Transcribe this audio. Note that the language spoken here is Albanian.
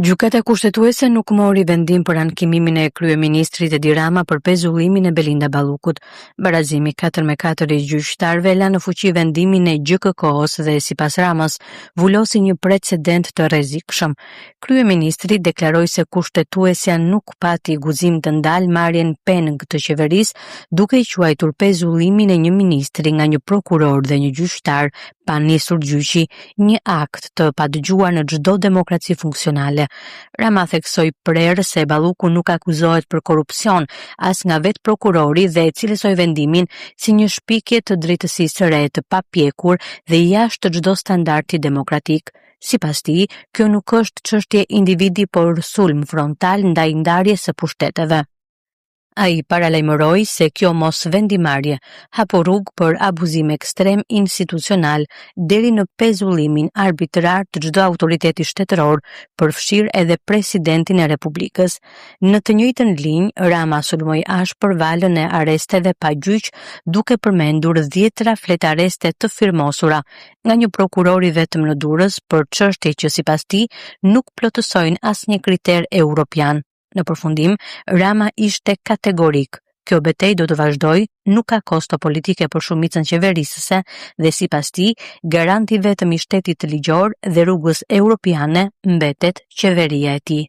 Gjykata kushtetuese nuk mori vendim për ankimimin e kryeministrit Edi Rama për pezullimin e Belinda Ballukut. Barazimi 4-4 i gjyqtarëve la në fuqi vendimin e GKK-s dhe sipas Ramës vulosi një precedent të rrezikshëm. Kryeministri deklaroi se kushtetuesja nuk pati guzim të ndalë marrjen peng të qeverisë, duke i quajtur pezullimin e një ministri nga një prokuror dhe një gjyqtar pa nisur gjyqi një akt të padëgjuar në çdo demokraci funksionale. Rama theksoi prerë se Balluku nuk akuzohet për korrupsion as nga vetë prokurori dhe cilësoi vendimin si një shpikje të drejtësisë së re të papjekur dhe jashtë çdo standardi demokratik. Sipas tij, kjo nuk është çështje individi por sulm frontal ndaj ndarjes së pushteteve. Ai paralajmëroi se kjo mos vendimarrje hapo rrugë për abuzim ekstrem institucional deri në pezullimin arbitrar të çdo autoriteti shtetëror, përfshirë edhe presidentin e Republikës. Në të njëjtën linjë, Rama sulmoi ashpër valën e arresteve pa gjyq, duke përmendur 10 flet arreste të firmosura nga një prokuror i vetëm në Durrës për çështje që sipas tij nuk plotësojnë asnjë kriter europian. Në përfundim, Rama ishte kategorik. Kjo betejë do të vazhdojë, nuk ka kosto politike për shumicën qeverisëse dhe sipas tij, garanti vetëm i shtetit të ligjor dhe rrugës europiane mbetet qeveria e tij.